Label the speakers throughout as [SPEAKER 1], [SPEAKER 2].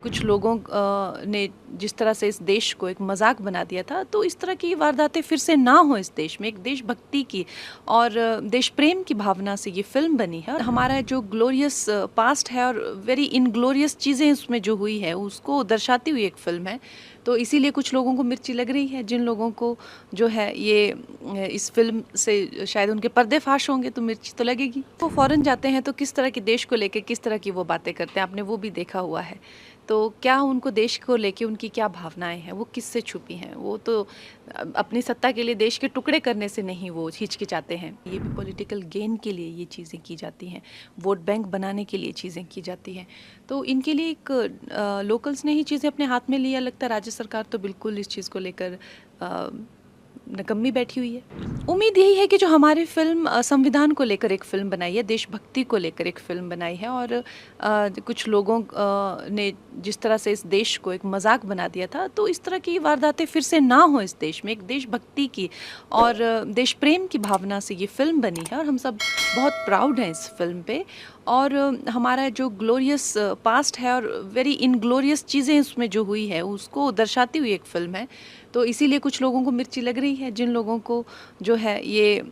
[SPEAKER 1] कुछ लोगों ने जिस तरह से इस देश को एक मजाक बना दिया था, तो इस तरह की वारदातें फिर से ना हो इस देश में। एक देशभक्ति की और देश प्रेम की भावना से ये फिल्म बनी है और हमारा जो ग्लोरियस पास्ट है और वेरी इनग्लोरियस चीज़ें उसमें जो हुई है उसको दर्शाती हुई एक फिल्म है। तो इसीलिए कुछ लोगों को मिर्ची लग रही है। जिन लोगों को जो है ये इस फिल्म से शायद उनके पर्दे फाश होंगे तो मिर्ची तो लगेगी। वो फौरन जाते हैं तो किस तरह के देश को लेके किस तरह की वो बातें करते हैं, आपने वो भी देखा हुआ है। तो क्या उनको देश को लेके उनकी क्या भावनाएं हैं, वो किससे छुपी हैं? वो तो अपनी सत्ता के लिए देश के टुकड़े करने से नहीं वो हिचकिचाते हैं। ये भी पॉलिटिकल गेन के लिए ये चीज़ें की जाती हैं, वोट बैंक बनाने के लिए चीज़ें की जाती हैं। तो इनके लिए एक लोकल्स ने ही चीज़ें अपने हाथ में लिया लगता है। राज्य सरकार तो बिल्कुल इस चीज़ को लेकर निकम्मी बैठी हुई है। उम्मीद यही है कि जो हमारी फिल्म संविधान को लेकर एक फिल्म बनाई है, देशभक्ति को लेकर एक फिल्म बनाई है और कुछ लोगों ने जिस तरह से इस देश को एक मजाक बना दिया था, तो इस तरह की वारदातें फिर से ना हो इस देश में। एक देशभक्ति की और देश प्रेम की भावना से ये फिल्म बनी है और हम सब बहुत प्राउड हैं इस फिल्म पे। और हमारा जो ग्लोरियस पास्ट है और वेरी इनग्लोरियस चीज़ें उसमें जो हुई है उसको दर्शाती हुई एक फिल्म है। तो इसीलिए कुछ लोगों को मिर्ची लग रही है। जिन लोगों को जो है ये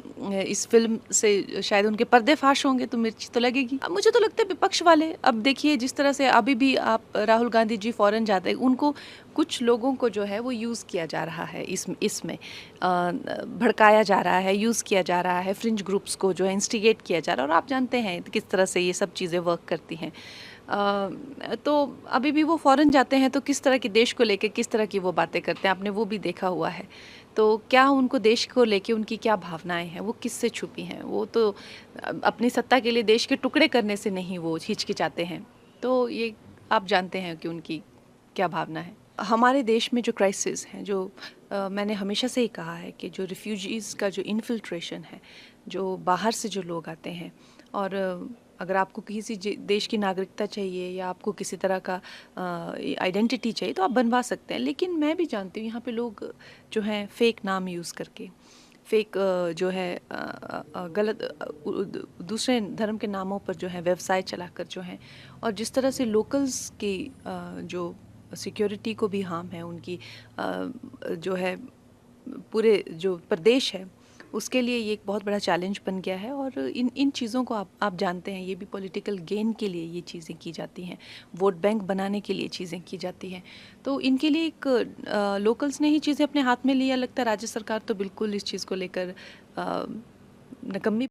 [SPEAKER 1] इस फिल्म से शायद उनके पर्दे फाश होंगे तो मिर्ची तो लगेगी। अब मुझे तो लगता है विपक्ष वाले, अब देखिए जिस तरह से अभी भी आप राहुल गांधी जी फौरन जाते हैं, उनको कुछ लोगों को जो है वो यूज़ किया जा रहा है, इसमें भड़काया जा रहा है, यूज़ किया जा रहा है, फ्रिंज ग्रुप्स को जो है इंस्टिगेट किया जा रहा है। और आप जानते हैं किस तरह से ये सब चीज़ें वर्क करती हैं। तो अभी भी वो फौरन जाते हैं तो किस तरह के देश को लेके किस तरह की वो बातें करते हैं, आपने वो भी देखा हुआ है। तो क्या उनको देश को लेके उनकी क्या भावनाएं हैं, वो किससे छुपी हैं? वो तो अपनी सत्ता के लिए देश के टुकड़े करने से नहीं वो हिचकिचाते हैं। तो ये आप जानते हैं कि उनकी क्या भावना है। हमारे देश में जो क्राइसिस हैं, जो मैंने हमेशा से ही कहा है कि जो रिफ्यूजीज़ का जो इन्फिल्ट्रेशन है, जो बाहर से जो लोग आते हैं और अगर आपको किसी देश की नागरिकता चाहिए या आपको किसी तरह का आइडेंटिटी चाहिए तो आप बनवा सकते हैं। लेकिन मैं भी जानती हूँ यहाँ पे लोग जो हैं फेक नाम यूज़ करके, फेक जो है गलत दूसरे धर्म के नामों पर जो है व्यवसाय चलाकर जो हैं, और जिस तरह से लोकल्स की जो सिक्योरिटी को भी हार्म है, उनकी जो है पूरे जो प्रदेश है उसके लिए ये एक बहुत बड़ा चैलेंज बन गया है। और इन इन चीज़ों को आप जानते हैं, ये भी पॉलिटिकल गेन के लिए ये चीज़ें की जाती हैं, वोट बैंक बनाने के लिए चीज़ें की जाती हैं। तो इनके लिए एक लोकल्स ने ही चीज़ें अपने हाथ में लिया लगता है। राज्य सरकार तो बिल्कुल इस चीज़ को लेकर निकम्मी